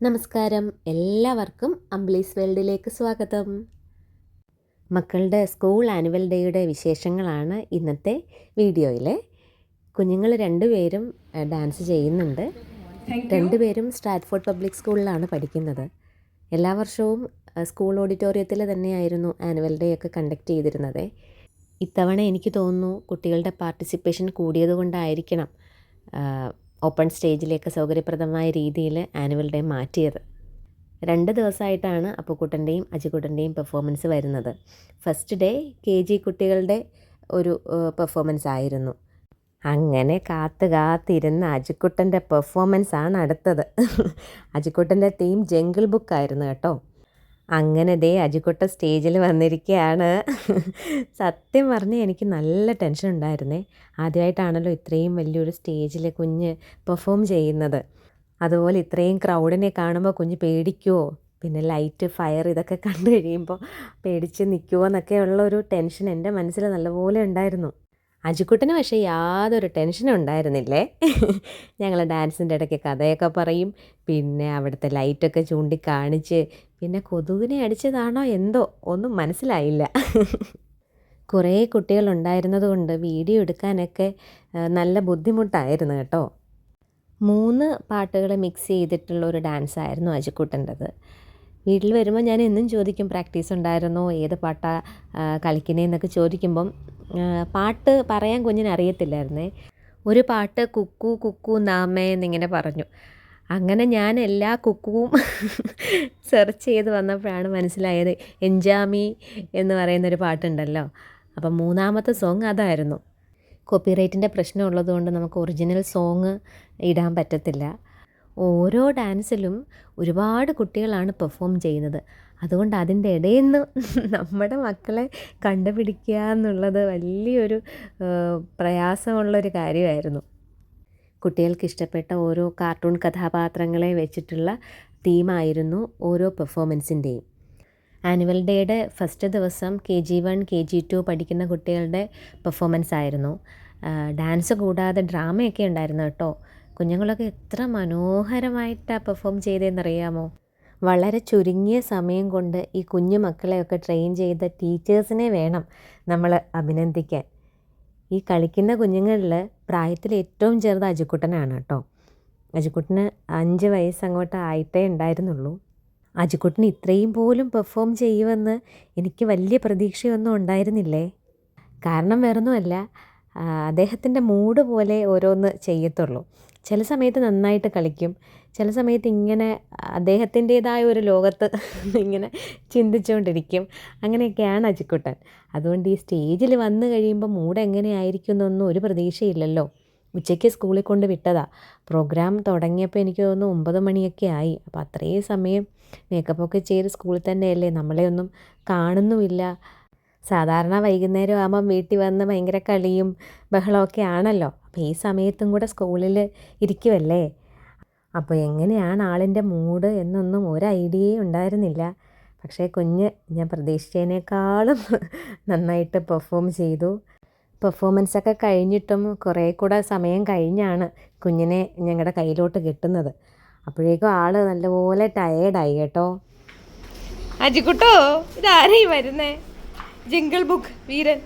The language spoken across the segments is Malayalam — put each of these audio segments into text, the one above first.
നമസ്കാരം, എല്ലാവർക്കും അംബ്ലീസ് വേൾഡിലേക്ക് സ്വാഗതം. മക്കളുടെ സ്കൂൾ ആനുവൽ ഡേയുടെ വിശേഷങ്ങളാണ് ഇന്നത്തെ വീഡിയോയിൽ. കുഞ്ഞുങ്ങൾ രണ്ടുപേരും ഡാൻസ് ചെയ്യുന്നുണ്ട്. രണ്ടുപേരും സ്ട്രാറ്റ്ഫോർഡ് പബ്ലിക് സ്കൂളിലാണ് പഠിക്കുന്നത്. എല്ലാ വർഷവും സ്കൂൾ ഓഡിറ്റോറിയത്തിൽ തന്നെയായിരുന്നു ആനുവൽ ഡേ ഒക്കെ കണ്ടക്ട് ചെയ്തിരുന്നത്. ഇത്തവണ എനിക്ക് തോന്നുന്നു കുട്ടികളുടെ പാർട്ടിസിപ്പേഷൻ കൂടിയതുകൊണ്ടായിരിക്കണം ഓപ്പൺ സ്റ്റേജിലേക്ക് സൗകര്യപ്രദമായ രീതിയിൽ ആനുവൽ ഡേ മാറ്റിയത്. 2 ദിവസമായിട്ടാണ് അപ്പുക്കുട്ടൻ്റെയും അജിക്കുട്ടൻ്റെയും പെർഫോമൻസ് വരുന്നത്. ഫസ്റ്റ് ഡേ KG കുട്ടികളുടെ ഒരു പെർഫോമൻസ് ആയിരുന്നു. അങ്ങനെ കാത്തിരുന്ന അജിക്കുട്ടൻ്റെ പെർഫോമൻസാണ് അടുത്തത്. അജിക്കുട്ടൻ്റെ തീം ജംഗിൾ ബുക്കായിരുന്നു കേട്ടോ. അങ്ങനെ അജിക്കുട്ട സ്റ്റേജിൽ വന്നിരിക്കുകയാണ്. സത്യം പറഞ്ഞാൽ എനിക്ക് നല്ല ടെൻഷൻ ഉണ്ടായിരുന്നേ. ആദ്യമായിട്ടാണല്ലോ ഇത്രയും വലിയൊരു സ്റ്റേജിൽ കുഞ്ഞ് പെർഫോം ചെയ്യുന്നത്. അതുപോലെ ഇത്രയും ക്രൗഡിനെ കാണുമ്പോൾ കുഞ്ഞ് പേടിക്കുമോ, പിന്നെ ലൈറ്റ് ഫയർ ഇതൊക്കെ കണ്ടു കഴിയുമ്പോൾ പേടിച്ച് നിൽക്കുമോ എന്നൊക്കെ ഉള്ളൊരു ടെൻഷൻ എൻ്റെ മനസ്സിൽ നല്ലപോലെ ഉണ്ടായിരുന്നു. അജിക്കുട്ടന് പക്ഷേ യാതൊരു ടെൻഷനും ഉണ്ടായിരുന്നില്ലേ. ഞങ്ങൾ ഡാൻസിൻ്റെ ഇടയ്ക്ക് കഥയൊക്കെ പറയും, പിന്നെ അവിടുത്തെ ലൈറ്റൊക്കെ ചൂണ്ടിക്കാണിച്ച്, പിന്നെ കൊതുകിനെ അടിച്ചതാണോ എന്തോ ഒന്നും മനസ്സിലായില്ല. കുറേ കുട്ടികളുണ്ടായിരുന്നത് കൊണ്ട് വീഡിയോ എടുക്കാനൊക്കെ നല്ല ബുദ്ധിമുട്ടായിരുന്നു കേട്ടോ. 3 പാട്ടുകൾ മിക്സ് ചെയ്തിട്ടുള്ള ഒരു ഡാൻസായിരുന്നു അജിക്കുട്ടൻ്റെത്. വീട്ടിൽ വരുമ്പോൾ ഞാൻ എന്നും ചോദിക്കും, പ്രാക്ടീസ് ഉണ്ടായിരുന്നോ, ഏത് പാട്ടാണ് കളിക്കണേന്നൊക്കെ ചോദിക്കുമ്പം പാട്ട് പറയാൻ കുഞ്ഞിന് അറിയത്തില്ലായിരുന്നേ. ഒരു പാട്ട് കുക്കു കുക്കു നാമേ എന്നിങ്ങനെ പറഞ്ഞു. അങ്ങനെ ഞാൻ എല്ലാ കുക്കുവും സെർച്ച് ചെയ്ത് വന്നപ്പോഴാണ് മനസ്സിലായത് എൻജാമി എന്ന് പറയുന്നൊരു പാട്ടുണ്ടല്ലോ. അപ്പം 3ാമത്തെ സോങ് അതായിരുന്നു. കോപ്പിറൈറ്റിൻ്റെ പ്രശ്നം ഉള്ളതുകൊണ്ട് നമുക്ക് ഒറിജിനൽ സോങ് ഇടാൻ പറ്റത്തില്ല. ഓരോ ഡാൻസിലും ഒരുപാട് കുട്ടികളാണ് പെർഫോം ചെയ്യുന്നത്. അതുകൊണ്ട് അതിൻ്റെ ഇടയിൽ നിന്ന് നമ്മുടെ മക്കളെ കണ്ടുപിടിക്കുക എന്നുള്ളത് വലിയൊരു പ്രയാസമുള്ളൊരു കാര്യമായിരുന്നു. കുട്ടികൾക്ക് ഇഷ്ടപ്പെട്ട ഓരോ കാർട്ടൂൺ കഥാപാത്രങ്ങളെ വെച്ചിട്ടുള്ള തീമായിരുന്നു ഓരോ പെർഫോമൻസിൻ്റെയും. ആനുവൽ ഡേയുടെ ഫസ്റ്റ് ദിവസം KG1 KG2 പഠിക്കുന്ന കുട്ടികളുടെ പെർഫോമൻസ് ആയിരുന്നു. ഡാൻസ് കൂടാതെ ഡ്രാമയൊക്കെ ഉണ്ടായിരുന്നു കേട്ടോ. കുഞ്ഞുങ്ങളൊക്കെ എത്ര മനോഹരമായിട്ടാണ് പെർഫോം ചെയ്തതെന്നറിയാമോ. വളരെ ചുരുങ്ങിയ സമയം കൊണ്ട് ഈ കുഞ്ഞു മക്കളെയൊക്കെ ട്രെയിൻ ചെയ്ത ടീച്ചേഴ്സിനെ വേണം നമ്മൾ അഭിനന്ദിക്കാൻ. ഈ കളിക്കുന്ന കുഞ്ഞുങ്ങളിൽ പ്രായത്തിൽ ഏറ്റവും ചെറുത് അജിക്കുട്ടനാണ് കേട്ടോ. അജിക്കുട്ടന് 5 വയസ്സ് അങ്ങോട്ട് ആയിട്ടേ ഉണ്ടായിരുന്നുള്ളൂ. അജിക്കുട്ടന് ഇത്രയും പോലും പെർഫോം ചെയ്യുമെന്ന് എനിക്ക് വലിയ പ്രതീക്ഷയൊന്നും ഉണ്ടായിരുന്നില്ലേ. കാരണം വേറൊന്നുമല്ല, അദ്ദേഹത്തിൻ്റെ മൂഡ് പോലെ ഓരോന്ന് ചെയ്യത്തുള്ളൂ. ചില സമയത്ത് നന്നായിട്ട് കളിക്കും, ചില സമയത്ത് ഇങ്ങനെ അദ്ദേഹത്തിൻ്റേതായ ഒരു ലോകത്ത് ഇങ്ങനെ ചിന്തിച്ചുകൊണ്ടിരിക്കും. അങ്ങനെയൊക്കെയാണ് അജിക്കുട്ടൻ. അതുകൊണ്ട് ഈ സ്റ്റേജിൽ വന്നു കഴിയുമ്പോൾ മൂഡ് എങ്ങനെയായിരിക്കും എന്നൊന്നും ഒരു പ്രതീക്ഷയില്ലല്ലോ. ഉച്ചയ്ക്ക് സ്കൂളിൽ കൊണ്ട് വിട്ടതാണ്. പ്രോഗ്രാം തുടങ്ങിയപ്പോൾ എനിക്ക് തോന്നുന്നു 9 മണിയൊക്കെ ആയി. അപ്പോൾ അത്രയും സമയം മേക്കപ്പൊക്കെ ചെയ്ത് സ്കൂളിൽ തന്നെയല്ലേ, നമ്മളെ ഒന്നും കാണുന്നുമില്ല. സാധാരണ വൈകുന്നേരം ആകുമ്പം വീട്ടിൽ വന്ന് ഭയങ്കര കളിയും ബഹളമൊക്കെ ആണല്ലോ. അപ്പോൾ ഈ സമയത്തും കൂടെ സ്കൂളിൽ ഇരിക്കുമല്ലേ. അപ്പോൾ എങ്ങനെയാണ് ആളിൻ്റെ മൂഡ് എന്നൊന്നും ഒരു ഐഡിയയും ഉണ്ടായിരുന്നില്ല. പക്ഷേ കുഞ്ഞ് ഞാൻ പ്രതീക്ഷിച്ചതിനേക്കാളും നന്നായിട്ട് പെർഫോം ചെയ്തു. പെർഫോമൻസൊക്കെ കഴിഞ്ഞിട്ടും കുറേ കൂടെ സമയം കഴിഞ്ഞാണ് കുഞ്ഞിനെ ഞങ്ങളുടെ കയ്യിലോട്ട് കിട്ടുന്നത്. അപ്പോഴേക്കും ആൾ നല്ലപോലെ ടയേർഡായി കേട്ടോ. അജിക്കുട്ടോ, ഇതാരേ വരുന്നേ? ജിംഗിൾ ബുക്ക് വീരൻ.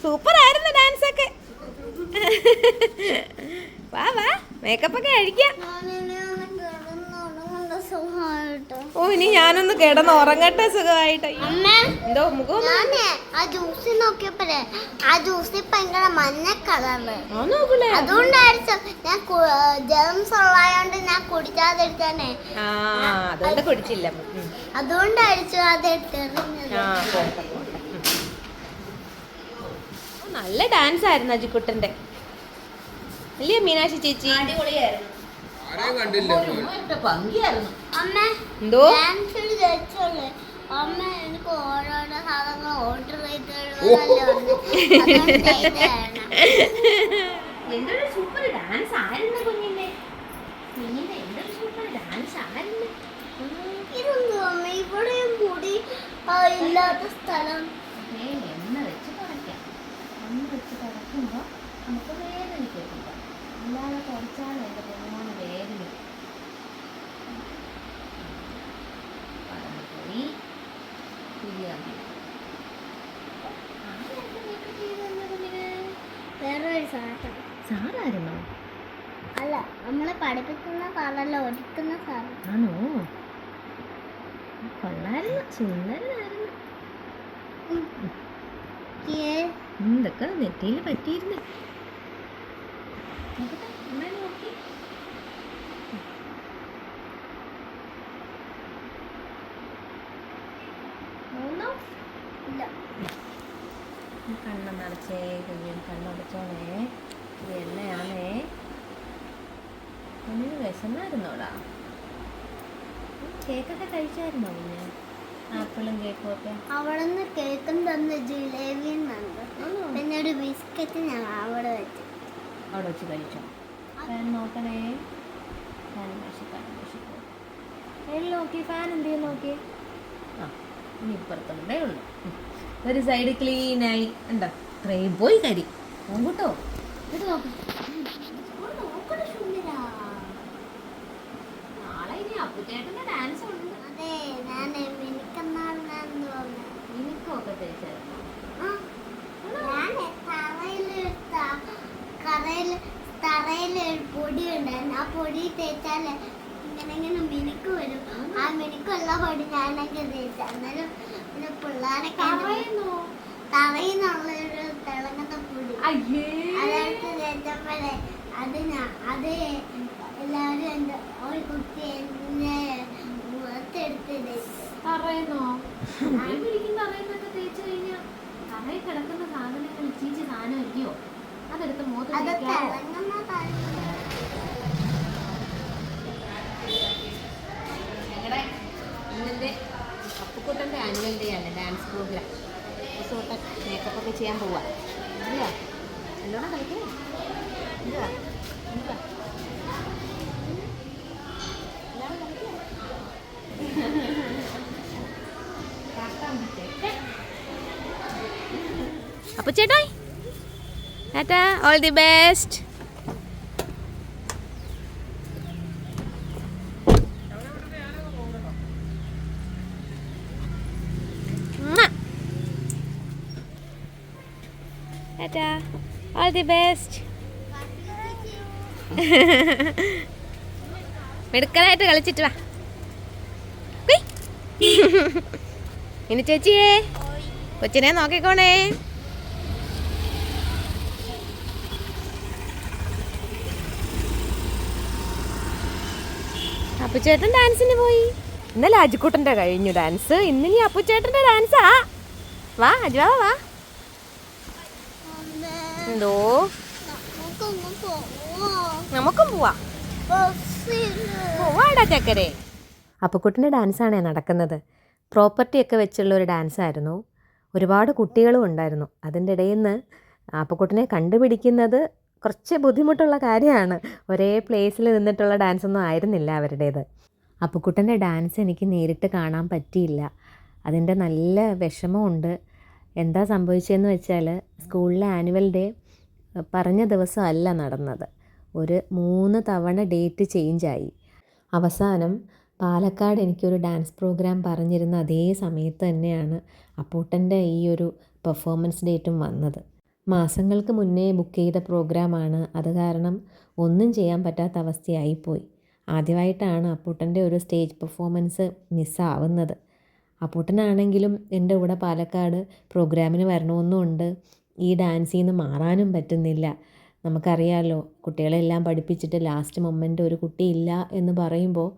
സൂപ്പർ ആയിരുന്നു ഡാൻസൊക്കെ. വാ വാ, മേക്കപ്പൊക്കെ അഴിക്കാം. ഓ, ഇനി ഞാനൊന്ന് കിടന്ന് ഉറങ്ങട്ടെ സുഖമായിട്ട്. എന്തോ മുഖം അതുകൊണ്ട് കുടിച്ചില്ല. നല്ല ഡാൻസ് ആയിരുന്നു അജിക്കുട്ടൻ്റെ, അല്ലേ മീനാക്ഷി ചേച്ചി? എന്തോ എന്തൊരു സൂപ്പർ ഡാൻസ് ആയിരുന്നു കുഞ്ഞിന്റെ. എന്തൊരു സൂപ്പർ ഡാൻസ് ആയിരുന്നു. ഇവിടെയും കൂടി ഇല്ലാത്ത സ്ഥലം എണ്ണ വെച്ച് തുടയ്ക്കാം. എണ്ണ വെച്ച് തുടയ്ക്കുമ്പോൾ നമുക്ക് വേദനിക്കത്തില്ല. അല്ലാതെ കുറച്ചാൽ എൻ്റെ പൊന്നോനെ വേദനിക്കും. വേറൊരു സാധനം സാറായിരുന്നോ? അല്ല, നമ്മളെ പഠിപ്പിക്കുന്ന സാറല്ല, ഒരുക്കുന്ന സാറ്. ആണോ? കൊള്ളായിരുന്നു, സുന്ദരനായിരുന്നു. എന്തൊക്കെ നെറ്റിയിൽ പറ്റിയിരുന്നേ. നോക്കി ഇല്ല, കണ്ണ് നിറച്ചേ കുഞ്ഞും കണ്ണടച്ചോണേ. ഇത് എണ്ണയാണേ. കുഞ്ഞിന് വിശന്നായിരുന്നോടാ? കേക്കൊക്കെ കഴിച്ചായിരുന്നോ കുഞ്ഞ്? ആപ്പിളും കേക്കും ഒക്കെ അവിടെ നിന്ന് കേക്കും തന്ന് ജിലേബിയും തന്നു. പിന്നെ ഒരു ബിസ്ക്കറ്റ് ഞാൻ അവിടെ വെച്ചു. അവിടെ വെച്ച് കഴിച്ചോ? ഫാൻ നോക്കണേ. ഫാൻ നോക്കി, ഫാൻ എന്ത് ചെയ്യും നോക്കി. ആ, ഇനി ഇപ്പുറത്തുണ്ടേ ഉള്ളു. ഒരു സൈഡ് ക്ലീനായി ഉണ്ടോ? ഇത്രയും പോയി കരി നോക്കൂട്ടോ. ഇത് നോക്ക്. നാളെ ഇനി അപ്പുചേട്ടൻ്റെ ഡാൻസ് ഉണ്ട്. അതെ, ഞാൻ മിനിക്കെന്നാണെന്ന് പറഞ്ഞു. എനിക്കൊക്കെ തേച്ചായിരുന്നു. തറയിൽ പൊടി ഉണ്ടായിരുന്നു. ആ പൊടി തേച്ചാൽ ഇങ്ങനെ മിനുക്ക് വരും. ആ മിനുക്കുള്ള പൊടി ഞാനൊക്കെ തേച്ച. അന്നേരം പിന്നെ പിള്ളേരൊക്കെ തറയിന്നുള്ളൊരു തിളങ്ങുന്ന പൊടി അതെടുത്ത് തേച്ചപ്പോഴേ അത് എല്ലാവരും എൻ്റെ ഒരു കുട്ടി എന്നെ മുഖത്തെടുത്ത് തേച്ചു. കിടക്കുന്ന സാധനങ്ങൾ ചീച്ച് സാധനം ഇല്ലയോ? അതെടുത്ത് അത് തിളങ്ങുന്ന ഞങ്ങളുടെ ഇന്നത്തെ അപ്പുക്കുട്ടൻ്റെ ആനുവൽ ഡേ ആണ്, ഡാൻസ് പ്രോഗ്രാം. ദിവസമൊക്കെ മേക്കപ്പ് ഒക്കെ ചെയ്യാൻ പോവാ. ഇല്ല എന്നോടാ കളിക്കേ? ഇല്ല ഇല്ല അപ്പൊ ചേട്ടായി tata, all the best. Tata, all the best. മെടുക്കനായിട്ട് കളിച്ചിട്ട് വാ. ഇനി ചേച്ചിയേ കൊച്ചിനെ നോക്കിക്കോണേ. അപ്പുചേട്ടൻ ഡാൻസിന് പോയി. ഇന്നലെ അജുക്കുട്ടൻ്റെ കഴിഞ്ഞു ഡാൻസ്. ഇന്നിനി അപ്പുചേട്ടൻ്റെ ഡാൻസാ. വാ അജുവാ വാ. എന്തോ? നമുക്കും പോവാ. പോവാടാ ചക്കരെ. അപ്പുക്കുട്ടൻ്റെ ഡാൻസാണേ നടക്കുന്നത്. പ്രോപ്പർട്ടിയൊക്കെ വെച്ചുള്ള ഒരു ഡാൻസായിരുന്നു. ഒരുപാട് കുട്ടികളും ഉണ്ടായിരുന്നു. അതിൻ്റെ ഇടയിൽ നിന്ന് അപ്പുക്കുട്ടനെ കണ്ടുപിടിക്കുന്നത് കുറച്ച് ബുദ്ധിമുട്ടുള്ള കാര്യമാണ്. ഒരേ പ്ലേസിൽ നിന്നിട്ടുള്ള ഡാൻസൊന്നും ആയിരുന്നില്ല അവരുടേത്. അപ്പുക്കുട്ടൻ്റെ ഡാൻസ് എനിക്ക് നേരിട്ട് കാണാൻ പറ്റിയില്ല. അതിൻ്റെ നല്ല വിഷമമുണ്ട്. എന്താ സംഭവിച്ചതെന്ന് വെച്ചാൽ സ്കൂളിലെ ആനുവൽ ഡേ പറഞ്ഞ ദിവസമല്ല നടന്നത്. ഒരു 3 തവണ ഡേറ്റ് ചേഞ്ചായി. അവസാനം പാലക്കാട് എനിക്കൊരു ഡാൻസ് പ്രോഗ്രാം പറഞ്ഞിരുന്ന അതേ സമയത്ത് തന്നെയാണ് അപ്പൂട്ടൻ്റെ ഈ ഒരു പെർഫോമൻസ് ഡേറ്റും വന്നത്. മാസങ്ങൾക്ക് മുന്നേ ബുക്ക് ചെയ്ത പ്രോഗ്രാമാണ്. അത് കാരണം ഒന്നും ചെയ്യാൻ പറ്റാത്ത അവസ്ഥയായിപ്പോയി. ആദ്യമായിട്ടാണ് അപ്പൂട്ടൻ്റെ ഒരു സ്റ്റേജ് പെർഫോമൻസ് മിസ്സാവുന്നത്. അപ്പൂട്ടനാണെങ്കിലും എൻ്റെ കൂടെ പാലക്കാട് പ്രോഗ്രാമിന് വരണമെന്നുണ്ട്. ഈ ഡാൻസിൽ നിന്ന് മാറാനും പറ്റുന്നില്ല. നമുക്കറിയാമല്ലോ, കുട്ടികളെല്ലാം പഠിപ്പിച്ചിട്ട് ലാസ്റ്റ് മൊമെൻ്റ് ഒരു കുട്ടിയില്ല എന്ന് പറയുമ്പോൾ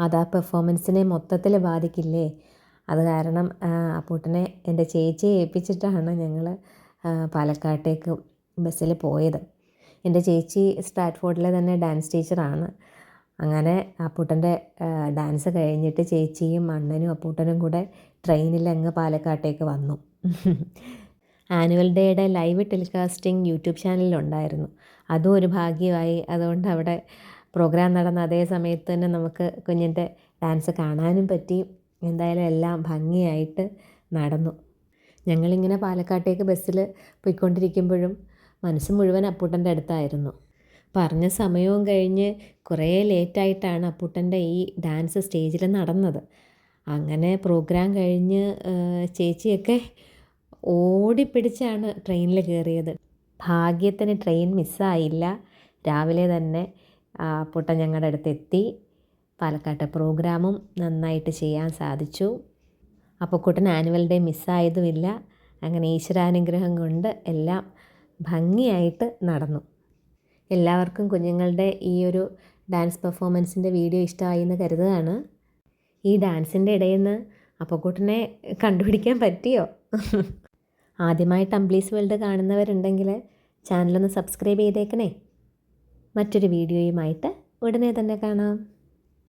അത് ആ പെർഫോമൻസിനെ മൊത്തത്തിൽ ബാധിക്കില്ലേ. അത് കാരണം അപ്പൂട്ടനെ എൻ്റെ ചേച്ചിയെ ഏൽപ്പിച്ചിട്ടാണ് ഞങ്ങൾ പാലക്കാട്ടേക്ക് ബസ്സിൽ പോയത്. എൻ്റെ ചേച്ചി സ്ട്രാറ്റ്ഫോർഡിലെ തന്നെ ഡാൻസ് ടീച്ചറാണ്. അങ്ങനെ അപ്പൂട്ടൻ്റെ ഡാൻസ് കഴിഞ്ഞിട്ട് ചേച്ചിയും അണ്ണനും അപ്പൂട്ടനും കൂടെ ട്രെയിനിൽ അങ്ങ് പാലക്കാട്ടേക്ക് വന്നു. ആനുവൽ ഡേയുടെ ലൈവ് ടെലികാസ്റ്റിംഗ് യൂട്യൂബ് ചാനലിലുണ്ടായിരുന്നു. അതും ഒരു ഭാഗ്യമായി. അതുകൊണ്ട് അവിടെ പ്രോഗ്രാം നടന്ന അതേ സമയത്ത് തന്നെ നമുക്ക് കുഞ്ഞിൻ്റെ ഡാൻസ് കാണാനും പറ്റി. എന്തായാലും എല്ലാം ഭംഗിയായിട്ട് നടന്നു. ഞങ്ങളിങ്ങനെ പാലക്കാട്ടേക്ക് ബസ്സിൽ പോയിക്കൊണ്ടിരിക്കുമ്പോഴും മനസ്സ് മുഴുവൻ അപ്പൂട്ടൻ്റെ അടുത്തായിരുന്നു. പറഞ്ഞ സമയവും കഴിഞ്ഞ് കുറേ ലേറ്റായിട്ടാണ് അപ്പൂട്ടൻ്റെ ഈ ഡാൻസ് സ്റ്റേജിൽ നടന്നത്. അങ്ങനെ പ്രോഗ്രാം കഴിഞ്ഞ് ചേച്ചിയൊക്കെ ഓടിപ്പിടിച്ചാണ് ട്രെയിനിൽ കയറിയത്. ഭാഗ്യത്തിന് ട്രെയിൻ മിസ്സായില്ല. രാവിലെ തന്നെ അപ്പൂട്ടൻ ഞങ്ങളുടെ അടുത്ത് എത്തി. പാലക്കാട്ടെ പ്രോഗ്രാമും നന്നായിട്ട് ചെയ്യാൻ സാധിച്ചു. അപ്പുക്കുട്ടൻ ആനുവൽ ഡേ മിസ്സായതുമില്ല. അങ്ങനെ ഈശ്വരാനുഗ്രഹം കൊണ്ട് എല്ലാം ഭംഗിയായിട്ട് നടന്നു. എല്ലാവർക്കും കുഞ്ഞുങ്ങളുടെ ഈ ഒരു ഡാൻസ് പെർഫോമൻസിൻ്റെ വീഡിയോ ഇഷ്ടമായി എന്ന് കരുതുകയാണ്. ഈ ഡാൻസിൻ്റെ ഇടയിൽ നിന്ന് അപ്പുക്കുട്ടനെ കണ്ടുപിടിക്കാൻ പറ്റിയോ? ആദ്യമായിട്ട് അംബ്ലീസ് വേൾഡ് കാണുന്നവരുണ്ടെങ്കിൽ ചാനലൊന്ന് സബ്സ്ക്രൈബ് ചെയ്തേക്കണേ. മറ്റൊരു വീഡിയോയുമായിട്ട് ഉടനെ തന്നെ കാണാം.